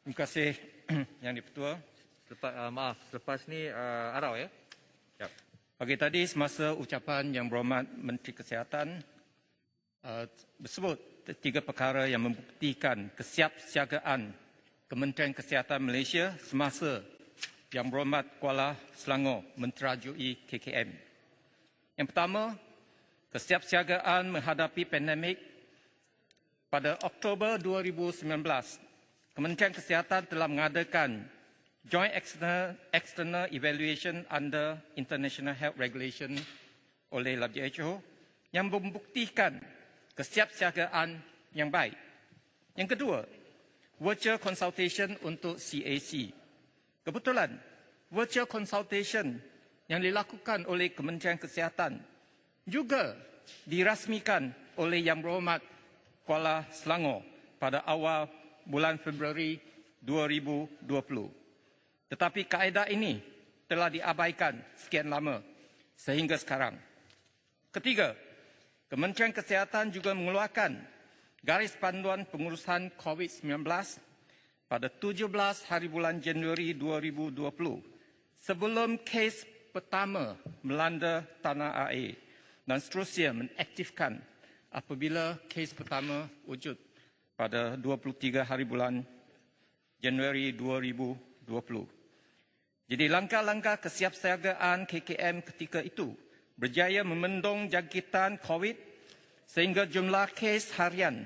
Terima kasih Yang di-Pertua. Selepas ni Arau ya. Ya. Pagi tadi semasa ucapan Yang Berhormat Menteri Kesihatan bersebut 3 perkara yang membuktikan kesiapsiagaan Kementerian Kesihatan Malaysia semasa Yang Berhormat Kuala Selangor menterajui KKM. Yang pertama, kesiapsiagaan menghadapi pandemik. Pada Oktober 2019, Kementerian Kesihatan telah mengadakan Joint External Evaluation under International Health Regulation oleh WHO yang membuktikan kesiapsiagaan yang baik. Yang kedua, virtual consultation untuk CAC. Kebetulan, virtual consultation yang dilakukan oleh Kementerian Kesihatan juga dirasmikan oleh Yang Berhormat Kuala Selangor pada awal bulan Februari 2020. Tetapi kaedah ini telah diabaikan sekian lama sehingga sekarang. Ketiga, Kementerian Kesihatan juga mengeluarkan garis panduan pengurusan COVID-19 pada 17 hari bulan Januari 2020 sebelum kes pertama melanda tanah air dan seterusnya mengaktifkan apabila kes pertama wujud pada 23 hari bulan Januari 2020. Jadi langkah-langkah kesiapsiagaan KKM ketika itu berjaya memendung jangkitan COVID sehingga jumlah kes harian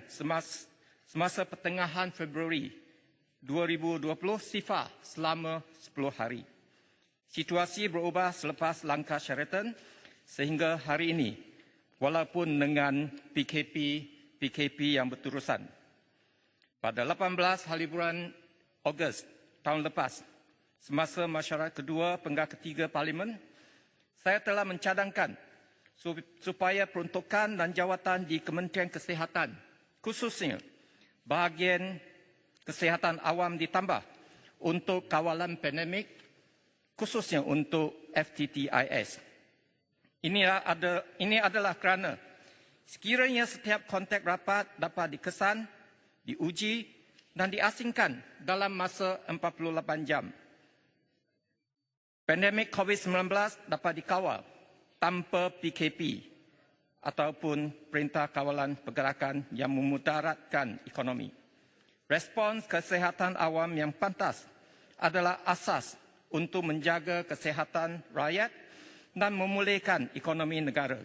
semasa pertengahan Februari 2020 sifar selama 10 hari. Situasi berubah selepas langkah Sheraton sehingga hari ini walaupun dengan PKP yang berterusan. Pada 18 hari bulan Ogos tahun lepas, semasa mesyuarat kedua Penggar Ketiga Parlimen, saya telah mencadangkan supaya peruntukan dan jawatan di Kementerian Kesihatan, khususnya bahagian kesihatan awam ditambah untuk kawalan pandemik, khususnya untuk FTTIS. Ini adalah kerana sekiranya setiap kontak rapat dapat dikesan, diuji dan diasingkan dalam masa 48 jam. Pandemik COVID-19 dapat dikawal tanpa PKP ataupun Perintah Kawalan Pergerakan yang memudaratkan ekonomi. Respons kesihatan awam yang pantas adalah asas untuk menjaga kesihatan rakyat dan memulihkan ekonomi negara.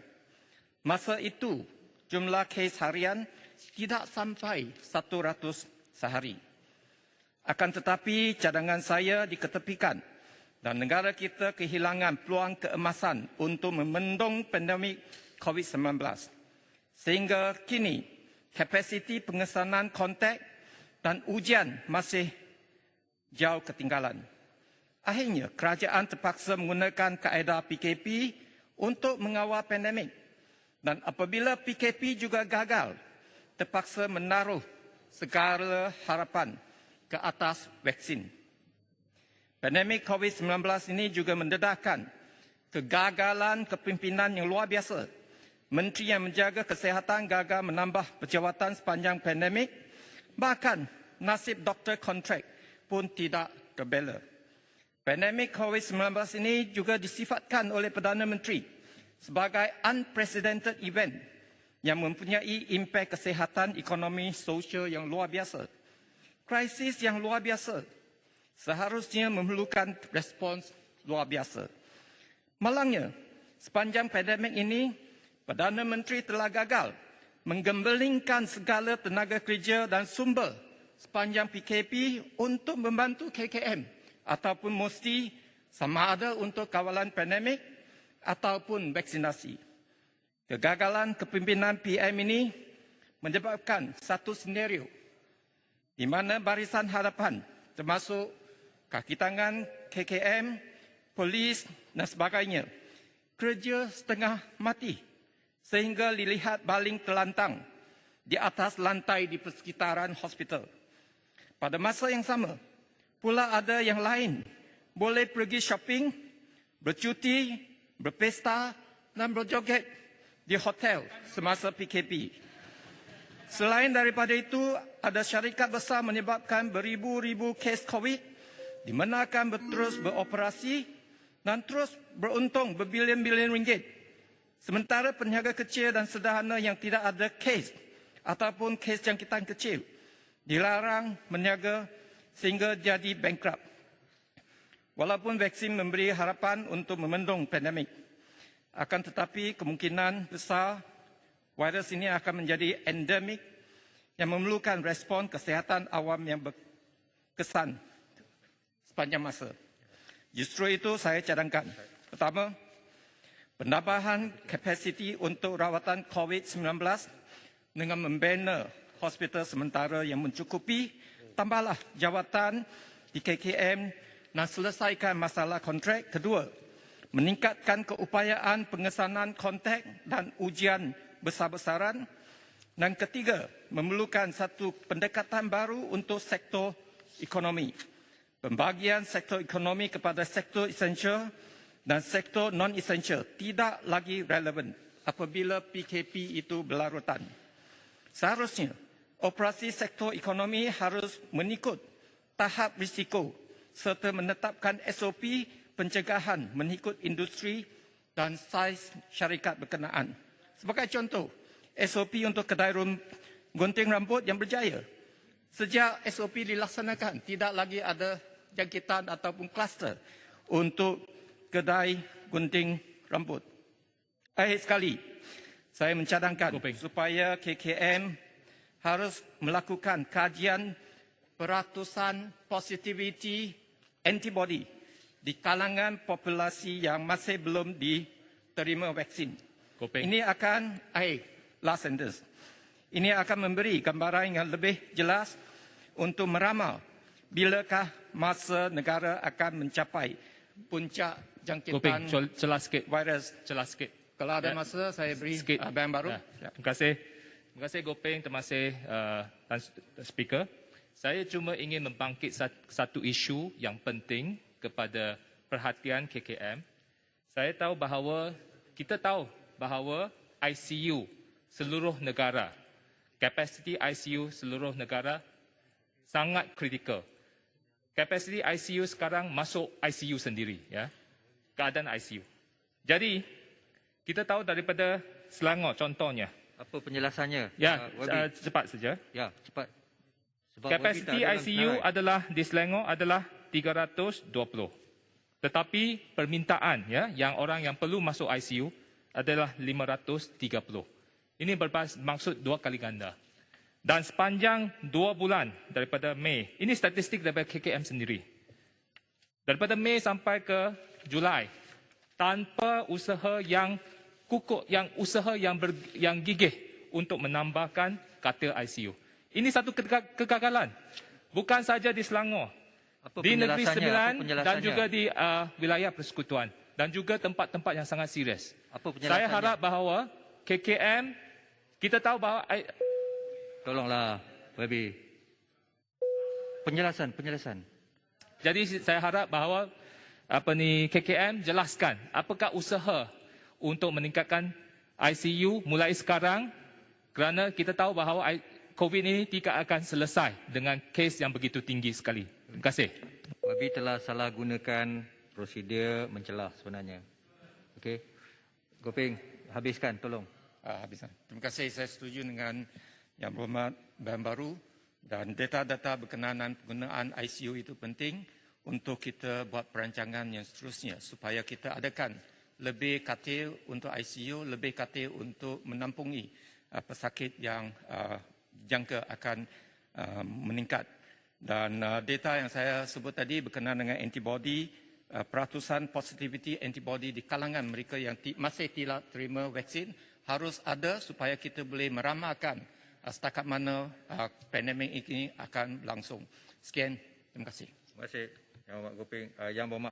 Masa itu, jumlah kes harian tidak sampai 100 sehari. Akan tetapi, cadangan saya diketepikan dan negara kita kehilangan peluang keemasan untuk memendung pandemik COVID-19. Sehingga kini, kapasiti pengesanan kontak dan ujian masih jauh ketinggalan. Akhirnya, kerajaan terpaksa menggunakan kaedah PKP untuk mengawal pandemik. Dan apabila PKP juga gagal, terpaksa menaruh segala harapan ke atas vaksin. Pandemik COVID-19 ini juga mendedahkan kegagalan kepimpinan yang luar biasa. Menteri yang menjaga kesihatan gagal menambah pejawatan sepanjang pandemik, bahkan nasib doktor kontrak pun tidak terbela. Pandemik COVID-19 ini juga disifatkan oleh Perdana Menteri sebagai unprecedented event yang mempunyai impak kesihatan, ekonomi, sosial yang luar biasa. Krisis yang luar biasa seharusnya memerlukan respons luar biasa. Malangnya, sepanjang pandemik ini, Perdana Menteri telah gagal menggembelingkan segala tenaga kerja dan sumber sepanjang PKP untuk membantu KKM ataupun mesti sama ada untuk kawalan pandemik ataupun vaksinasi. Kegagalan kepimpinan PM ini menyebabkan satu senario di mana barisan hadapan termasuk kaki tangan KKM, polis dan sebagainya kerja setengah mati sehingga dilihat baling telantang di atas lantai di persekitaran hospital. Pada masa yang sama, pula ada yang lain boleh pergi shopping, bercuti, berpesta dan berjoget di hotel semasa PKP. Selain daripada itu, ada syarikat besar menyebabkan beribu-ribu kes COVID di mana akan terus beroperasi dan terus beruntung berbilion-bilion ringgit. Sementara peniaga kecil dan sederhana yang tidak ada kes ataupun kes jangkitan kecil dilarang berniaga sehingga jadi bankrupt. Walaupun vaksin memberi harapan untuk membendung pandemik, akan tetapi kemungkinan besar virus ini akan menjadi endemik yang memerlukan respon kesihatan awam yang berkesan sepanjang masa. Justru itu saya cadangkan. Pertama, penambahan kapasiti untuk rawatan COVID-19 dengan membina hospital sementara yang mencukupi, tambahlah jawatan di KKM dan selesaikan masalah kontrak. Kedua, meningkatkan keupayaan pengesanan kontak dan ujian besar-besaran. Dan ketiga, memerlukan satu pendekatan baru untuk sektor ekonomi. Pembagian sektor ekonomi kepada sektor esensial dan sektor non-esensial tidak lagi relevan apabila PKP itu berlarutan. Seharusnya, operasi sektor ekonomi harus mengikut tahap risiko serta menetapkan SOP pencegahan mengikut industri dan saiz syarikat berkenaan. Sebagai contoh, SOP untuk kedai gunting rambut yang berjaya. Sejak SOP dilaksanakan, tidak lagi ada jangkitan ataupun kluster untuk kedai gunting rambut. Akhir sekali, saya mencadangkan supaya KKM harus melakukan kajian peratusan positivity antibody di kalangan populasi yang masih belum diterima vaksin. Ini akan, last sentence. Ini akan memberi gambaran yang lebih jelas untuk meramal bilakah masa negara akan mencapai puncak jangkitan virus. Jelas sikit. Kalau ada masa, saya beri bahan baru. Ya. Terima kasih Gopeng, terima kasih Speaker. Saya cuma ingin membangkit satu isu yang penting kepada perhatian KKM. Kita tahu bahawa ICU seluruh negara, kapasiti ICU seluruh negara sangat kritikal. Kapasiti ICU sekarang masuk ICU sendiri, ya. Keadaan ICU. Jadi, kita tahu daripada Selangor contohnya. Apa penjelasannya? Ya, cepat saja. Ya, cepat. Sebab Kapasiti ICU adalah di Selangor adalah 320. Tetapi permintaan, ya, yang orang yang perlu masuk ICU adalah 530. Ini bermaksud 2 kali ganda. Dan sepanjang 2 bulan daripada Mei, ini statistik daripada KKM sendiri. Daripada Mei sampai ke Julai, tanpa usaha yang kukuh, yang gigih untuk menambahkan katil ICU. Ini satu kegagalan. Bukan saja di Selangor, di Negeri Sembilan dan juga di wilayah persekutuan. Dan juga tempat-tempat yang sangat serius. Saya harap bahawa KKM, kita tahu bahawa... Tolonglah, Wabi. Penjelasan. Jadi saya harap bahawa KKM jelaskan apakah usaha untuk meningkatkan ICU mulai sekarang, kerana kita tahu bahawa COVID ini tidak akan selesai dengan kes yang begitu tinggi sekali. Terima kasih. Wabi telah salah gunakan prosedur mencelah sebenarnya. Okey. Gopeng, habiskan, tolong. Habiskan. Terima kasih, saya setuju dengan Yang Berhormat bahan baru dan data-data berkenaan penggunaan ICU itu penting untuk kita buat perancangan yang seterusnya supaya kita adakan lebih katil untuk ICU, lebih katil untuk menampungi pesakit yang jangka akan meningkat. Dan data yang saya sebut tadi berkenaan dengan antibody, peratusan positivity antibody di kalangan mereka yang masih tidak terima vaksin harus ada supaya kita boleh meramalkan setakat mana pandemik ini akan berlangsung. Sekian, terima kasih. Terima kasih Yang Berhormat Gopeng. Yang Berhormat